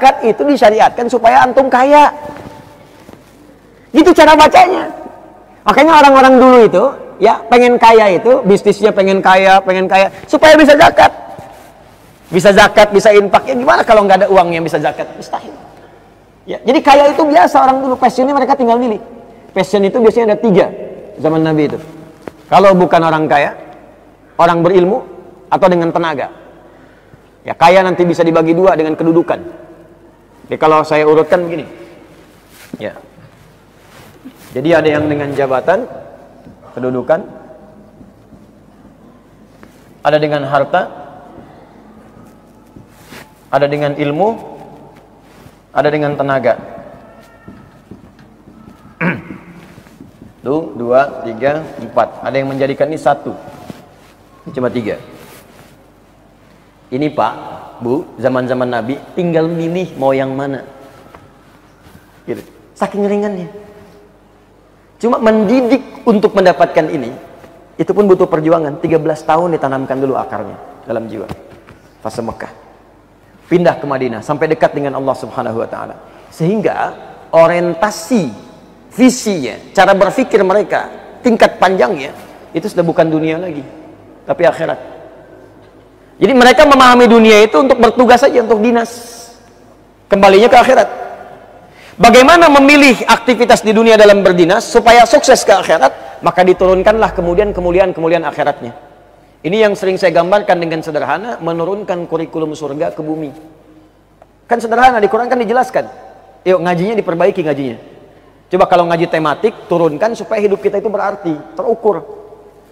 zakat itu disyariatkan supaya antum kaya. Gitu cara bacanya. Makanya orang-orang dulu itu, ya pengen kaya itu, bisnisnya pengen kaya, supaya bisa zakat. Bisa zakat, bisa infak. Ya gimana kalau nggak ada uang yang bisa zakat? Mustahil. Ya, jadi kaya itu biasa orang dulu, passionnya mereka tinggal milih. Passion itu biasanya ada 3 zaman Nabi itu. Kalau bukan orang kaya, orang berilmu, atau dengan tenaga. Ya kaya nanti bisa dibagi 2 dengan kedudukan. Ya, kalau saya urutkan begini. Ya. Jadi ada yang dengan jabatan, kedudukan, ada dengan harta, ada dengan ilmu, ada dengan tenaga. 1, 2, 3, 4. Ada yang menjadikan ini 1. Ini cuma 3. Ini Pak, Bu, zaman-zaman Nabi tinggal milih mau yang mana. Gitu. Saking ringannya. Cuma mendidik untuk mendapatkan ini, itu pun butuh perjuangan. 13 tahun ditanamkan dulu akarnya dalam jiwa. Fase Mekah. Pindah ke Madinah sampai dekat dengan Allah Subhanahu wa taala. Sehingga orientasi, visinya, cara berpikir mereka, tingkat panjangnya itu sudah bukan dunia lagi, tapi akhirat. Jadi mereka memahami dunia itu untuk bertugas saja, untuk dinas. Kembalinya ke akhirat. Bagaimana memilih aktivitas di dunia dalam berdinas supaya sukses ke akhirat? Maka diturunkanlah kemudian kemuliaan akhiratnya. Ini yang sering saya gambarkan dengan sederhana, menurunkan kurikulum surga ke bumi. Kan sederhana, di Quran kan dijelaskan. Yuk ngajinya diperbaiki ngajinya. Coba kalau ngaji tematik, turunkan supaya hidup kita itu berarti, terukur.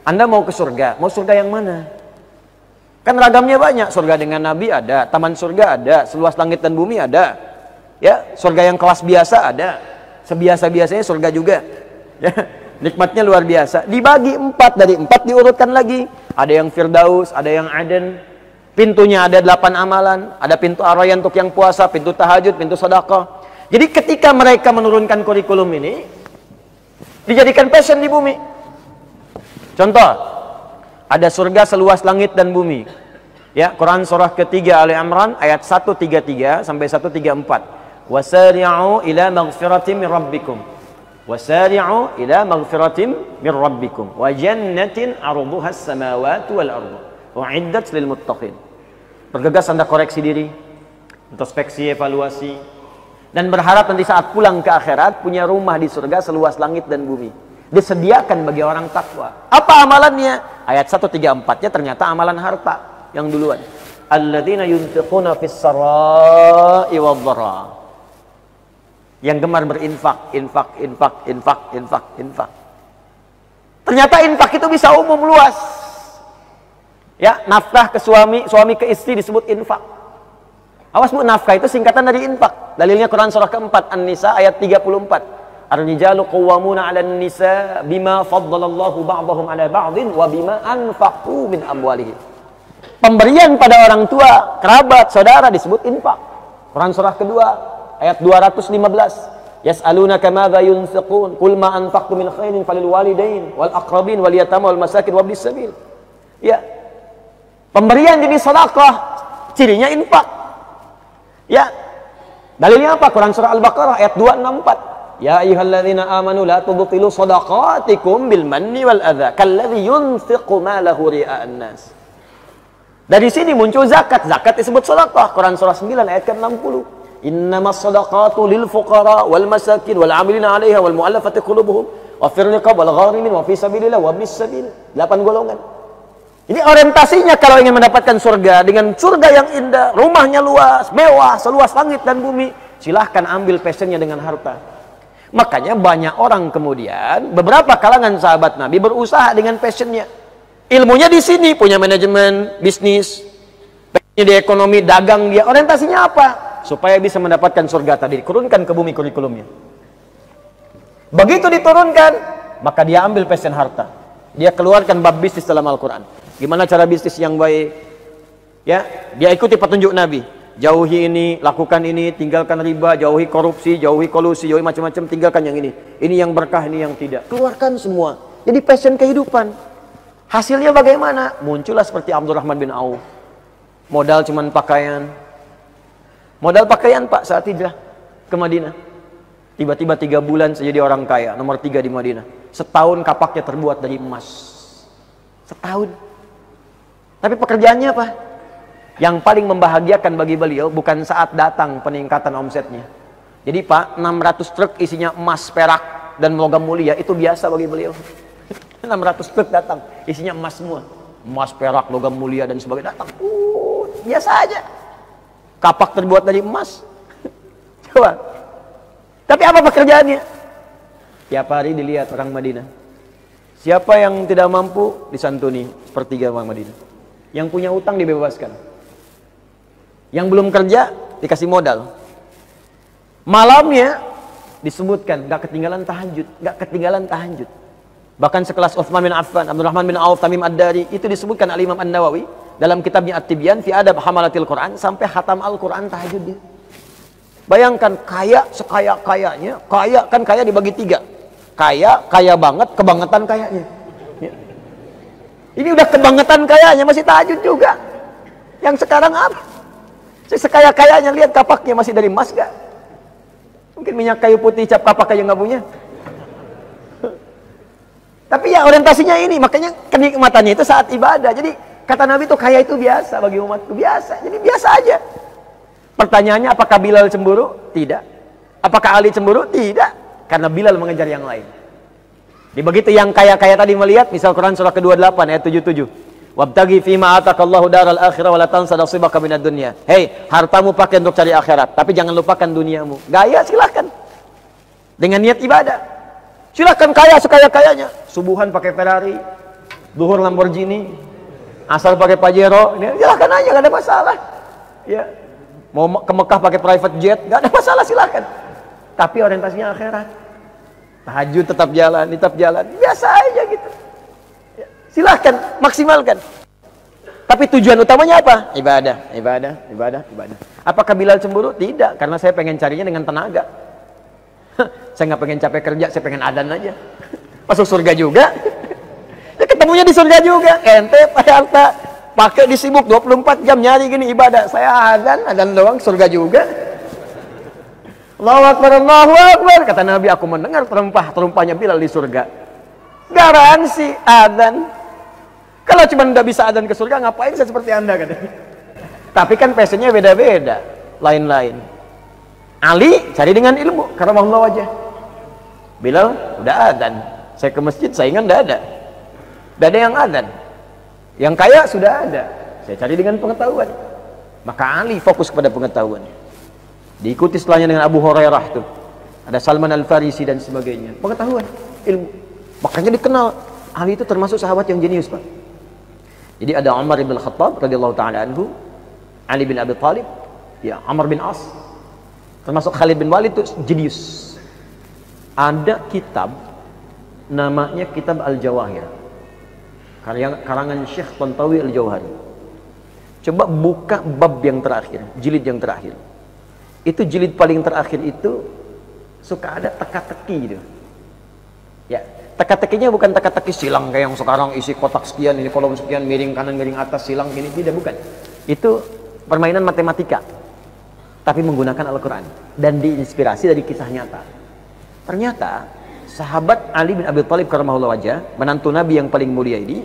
Anda mau ke surga, mau surga yang mana? Kan ragamnya banyak, surga dengan Nabi ada, taman surga ada, seluas langit dan bumi ada. Ya, surga yang kelas biasa ada, sebiasa-biasanya surga juga. Ya, nikmatnya luar biasa. Dibagi 4, dari 4 diurutkan lagi. Ada yang Firdaus, ada yang Aden. Pintunya ada 8 amalan, ada pintu Ar-Rayyan untuk yang puasa, pintu tahajud, pintu sedekah. Jadi ketika mereka menurunkan kurikulum ini, dijadikan passion di bumi. Contoh, ada surga seluas langit dan bumi. Ya, Quran surah ketiga Ali Imran ayat 133 sampai 134. Wasari'u ila maghfiratin min rabbikum. Wasari'u ila maghfiratin min rabbikum wa jannatin 'arduha as-samawati wal ardu u'iddat lil muttaqin. Bergegas Anda koreksi diri, introspeksi, evaluasi, dan berharap nanti saat pulang ke akhirat punya rumah di surga seluas langit dan bumi. Disediakan bagi orang takwa. Apa amalannya? Ayat 134-nya ternyata amalan harta yang duluan. Alladzina yunfiquna fis sarai wadh-dharra. Yang gemar berinfak, infak. Ternyata infak itu bisa umum luas. Ya, nafkah ke suami, suami ke istri disebut infak. Awas Bu, nafkah itu singkatan dari infak. Dalilnya Quran surah keempat An-Nisa ayat 34. Ar-rijalu qawwamuna 'alan nisa bima faddalallahu ba'dahum 'ala ba'din wa bima anfaqu min amwalihim. Pemberian pada orang tua, kerabat, saudara disebut infak. Quran surah kedua ayat 215. Yas'alunaka madza yunfiqun qul ma anfaqtum min khairin falil walidain wal aqrabin wal yatama wal masakin wabnis sabil. Ya. Pemberian jenis sedekah, cirinya infak. Ya. Dalilnya apa? Quran surah Al-Baqarah ayat 264. Ya ayyuhalladzina amanu la tubtilu shadaqatikum bil manni wal adza kalladzi yunfiqu malahu ria'an nas. Dari sini muncul zakat. Zakat disebut sedekah. Quran surah 9 ayat ke-60. Innamas shadaqatu lil fuqara wal masakin wal 'amilina 'alaiha wal mu'allafati qulubuhum wa fir riqab wal gharimin wa fi sabilillah wa ibnis sabil. 8 golongan. Ini orientasinya kalau ingin mendapatkan surga, dengan surga yang indah, rumahnya luas, mewah, seluas langit dan bumi, silahkan ambil passionnya dengan harta. Makanya banyak orang kemudian, beberapa kalangan sahabat Nabi berusaha dengan passionnya. Ilmunya di sini, punya manajemen, bisnis, passionnya di ekonomi, dagang dia. Orientasinya apa? Supaya bisa mendapatkan surga tadi. Turunkan ke bumi kurikulumnya. Begitu diturunkan, maka dia ambil passion harta. Dia keluarkan bab bisnis dalam Al-Quran. Gimana cara bisnis yang baik? Ya, dia ikuti petunjuk Nabi. Jauhi ini, lakukan ini, tinggalkan riba, jauhi korupsi, jauhi kolusi, jauhi macam-macam, tinggalkan yang ini. Ini yang berkah, ini yang tidak. Keluarkan semua. Jadi passion kehidupan. Hasilnya bagaimana? Muncullah seperti Abdurrahman bin Auf. Modal cuman pakaian. Modal pakaian Pak saat hijrah ke Madinah. Tiba-tiba 3 bulan saya jadi orang kaya, nomor 3 di Madinah. Setahun kapaknya terbuat dari emas. Setahun. Tapi pekerjaannya apa? Yang paling membahagiakan bagi beliau bukan saat datang peningkatan omsetnya. Jadi Pak, 600 truk isinya emas, perak, dan logam mulia itu biasa bagi beliau. 600 truk datang, isinya emas semua. Emas, perak, logam mulia, dan sebagainya datang. Biasa aja. Kapak terbuat dari emas. Coba. Tapi apa pekerjaannya? Tiap hari dilihat orang Madinah. Siapa yang tidak mampu disantuni sepertiga orang Madinah. Yang punya utang dibebaskan. Yang belum kerja dikasih modal. Malamnya disebutkan gak ketinggalan tahajud, gak ketinggalan tahajud. Bahkan sekelas Utsman bin Affan, Abdurrahman bin Auf, Tamim Ad-Dari, itu disebutkan Al-Imam An-Nawawi dalam kitabnya At-Tibyan fi Adab Hamalatil Quran, sampai khatam Al-Quran tahajud dia. Bayangkan kaya sekaya-kayanya, kaya kan kaya dibagi 3. Kaya banget, kebangetan kayanya. Ya. Ini udah kebangetan kayanya masih tahajud juga. Yang sekarang apa? Sekaya-kayanya lihat kapaknya masih dari emas gak? Mungkin minyak kayu putih cap kapak aja nggak punya. Tapi ya orientasinya ini, makanya kenikmatannya itu saat ibadah. Jadi kata Nabi itu kaya itu biasa bagi umatku, biasa. Jadi biasa aja. Pertanyaannya, apakah Bilal cemburu? Tidak. Apakah Ali cemburu? Tidak. Karena Bilal mengejar yang lain. Di begitu yang kaya-kaya tadi melihat, misal Quran surah ke-28 ayat 77. Wabtaghi fima atakallahu daral akhirah wala tansa nasibaka minad dunya. Hei, hartamu pakai untuk cari akhirat, tapi jangan lupakan duniamu. Gaya silahkan. Dengan niat ibadah. Silahkan kaya sekaya-kayanya. Subuhan pakai Ferrari, duhur Lamborghini, asar pakai Pajero, ini silahkan aja, gak ada masalah. Ya. Mau ke Mekah pakai private jet, gak ada masalah, silahkan. Tapi orientasinya akhirat. Tahajud tetap jalan, biasa aja gitu. Ya. Silahkan, maksimalkan. Tapi tujuan utamanya apa? Ibadah. Apakah Bilal cemburu? Tidak, karena saya pengen carinya dengan tenaga. Saya nggak pengen capek kerja, saya pengen adan aja. Masuk surga juga. Ya ketemunya di surga juga. Ente pakai harta, pakai disibuk 24 jam nyari gini ibadah. Saya adan doang, surga juga. Allahu Akbar, Allahu Akbar. Kata Nabi, aku mendengar terumpahnya Bilal di surga. Garansi adan. Kalau cuma nggak bisa adan ke surga, ngapain saya seperti Anda katanya. Tapi kan passionnya beda-beda, lain-lain. Ali cari dengan ilmu, karena Allah wajah. Bilal udah adan. Saya ke masjid, saingan udah ada. Udah ada yang adan. Yang kaya sudah ada. Saya cari dengan pengetahuan. Maka Ali fokus kepada pengetahuan. Diikuti setelahnya dengan Abu Hurairah tuh. Ada Salman Al-Farisi dan sebagainya. Pengetahuan, ilmu. Makanya dikenal Ali itu termasuk sahabat yang jenius, Pak. Jadi ada Umar bin Khattab radhiyallahu taala anhu, Ali bin Abi Thalib, ya Amr bin As, termasuk Khalid bin Walid itu jenius. Ada kitab namanya Kitab Al-Jawahir, karangan Syekh Tantawi Al-Jauhari. Coba buka bab yang terakhir, jilid yang terakhir. Itu jilid paling terakhir itu suka ada teka-teki gitu. Ya, teka-tekinya bukan teka-teki silang kayak yang sekarang isi kotak sekian, ini kolom sekian, miring kanan, miring atas, silang gini, tidak, bukan. Itu permainan matematika. Tapi menggunakan Al-Quran dan diinspirasi dari kisah nyata. Ternyata sahabat Ali bin Abi Thalib karramahullah wajah, menantu Nabi yang paling mulia ini,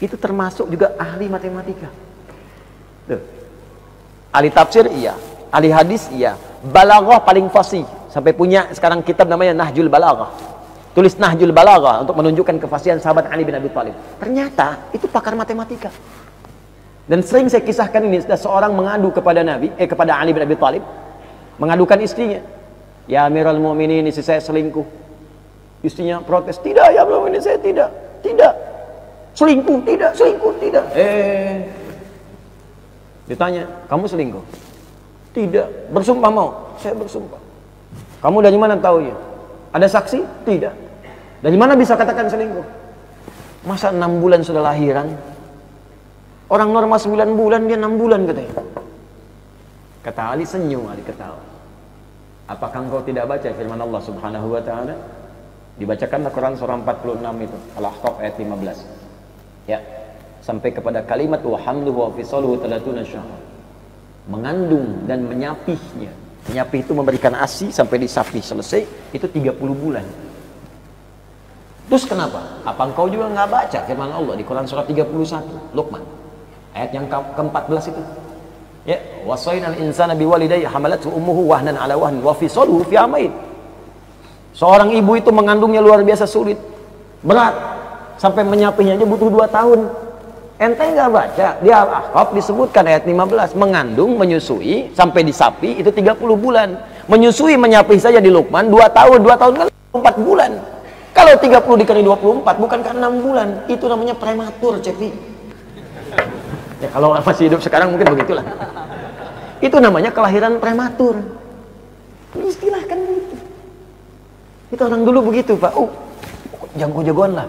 itu termasuk juga ahli matematika. Tuh. Ahli tafsir iya, ahli hadis iya, balaghah paling fasih, sampai punya sekarang kitab namanya Nahjul Balaghah. Tulis Nahjul Balaghah untuk menunjukkan kefasihan sahabat Ali bin Abi Thalib. Ternyata itu pakar matematika. Dan sering saya kisahkan ini, seorang mengadu kepada kepada Ali bin Abi Thalib, mengadukan istrinya. Ya Amirul Mukminin, istri saya selingkuh. Istrinya protes, tidak ya Amirul Mukminin, saya tidak. Selingkuh, tidak. Ditanya, kamu selingkuh? Tidak. Bersumpah mau? Saya bersumpah. Kamu dari mana tahunya? Ada saksi? Tidak. Dari mana bisa katakan selingkuh? Masa 6 bulan sudah lahiran? Orang normal 9 bulan, dia 6 bulan katanya. Kata Ali, senyum Ali ketawa. Apakah engkau tidak baca firman Allah Subhanahu wa ta'ala? Dibacakanlah Quran surah 46 itu, Al-Ahqaf ayat 15. Ya, sampai kepada kalimat wa hamluhu wa fisaluhu 30 syahr. mengandung dan menyapihnya. Menyapih itu memberikan ASI sampai disapih selesai, itu 30 bulan. Terus kenapa? Apa engkau juga nggak baca firman Allah di Quran surat 31 Luqman ayat yang ke-14 itu? Ya, wasainal insana biwalidayhi hamalathu ummuhu wahnan ala wahnin wa fisaluhu fi amain. Seorang ibu itu mengandungnya luar biasa sulit, berat, sampai menyapihnya aja butuh 2 tahun. Ente nggak baca di Al-Ahqaf disebutkan ayat 15, mengandung, menyusui sampai disapi itu 30 bulan. Menyusui menyapih saja di Luqman 2 tahun, 2 tahun kan 4 bulan. Kalau 30 dikali 24 bukan kan 6 bulan. Itu namanya prematur, Cepi. Ya kalau masih hidup sekarang mungkin begitulah. Itu namanya kelahiran prematur. Istilahkan begitu. Itu orang dulu begitu, Pak. Jago-jagoan lah.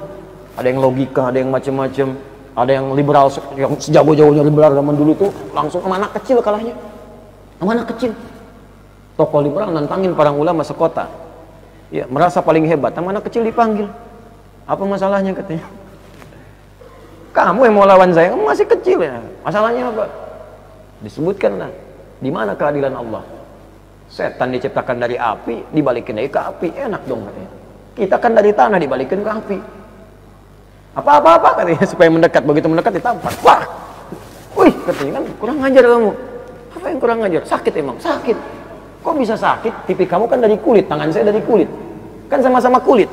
Ada yang logika, ada yang macam-macam, ada yang liberal, yang sejago-jagonya liberal zaman dulu tuh langsung sama anak kecil kalahnya. Sama anak kecil. Tokoh liberal nantangin para ulama sekota. Ya, merasa paling hebat, sama anak kecil dipanggil. Apa masalahnya katanya? Kamu yang mau lawan saya, kamu masih kecil ya. Masalahnya apa? Disebutkanlah, di mana keadilan Allah? Setan diciptakan dari api, dibalikin lagi ke api, enak dong katanya. Kita kan dari tanah dibalikin ke api. Apa-apa katanya, supaya mendekat, begitu mendekat ditampar. Wah, wih katanya kan kurang ngajar kamu. Apa yang kurang ngajar? Sakit emang, sakit. Kok bisa sakit? Pipi kamu kan dari kulit, tangan saya dari kulit. Kan sama-sama kulit.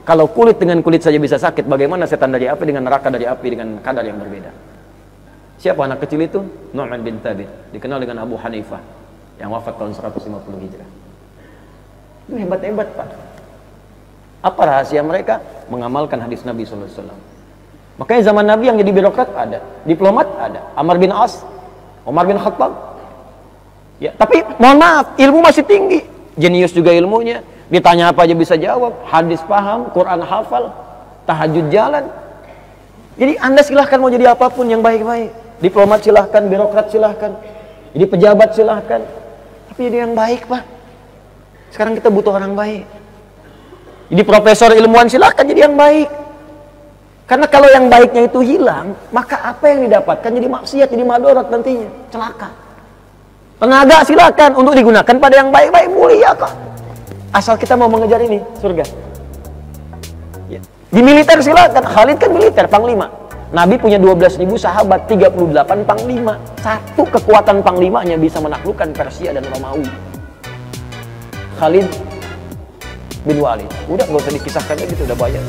Kalau kulit dengan kulit saja bisa sakit, bagaimana setan dari api dengan neraka dari api dengan kadar yang berbeda? Siapa anak kecil itu? Nu'man bin Thabit, dikenal dengan Abu Hanifah, yang wafat tahun 150 Hijrah. Itu hebat-hebat, Pak. Apa rahasia mereka? Mengamalkan hadis Nabi SAW. Makanya zaman Nabi yang jadi birokrat ada, diplomat ada, Amr bin As, Umar bin Khattab. Ya, tapi mohon maaf, ilmu masih tinggi, jenius juga ilmunya, ditanya apa aja bisa jawab, hadis paham, Quran hafal, tahajud jalan. Jadi Anda silahkan mau jadi apapun yang baik-baik, diplomat silahkan, birokrat silahkan, jadi pejabat silahkan, tapi jadi yang baik, Pak. Sekarang kita butuh orang baik. Jadi profesor ilmuwan silahkan jadi yang baik. Karena kalau yang baiknya itu hilang, maka apa yang didapatkan jadi maksiat, jadi madorot nantinya, celaka. Tenaga silakan untuk digunakan pada yang baik-baik, mulia kok. Asal kita mau mengejar ini, surga. Ya. Di militer silakan, Khalid kan militer, panglima. Nabi punya 12.000 sahabat, 38 panglima. Satu kekuatan panglimanya bisa menaklukkan Persia dan Romawi. Khalid bin Walid. Udah nggak usah dikisahkan lagi, itu udah banyak.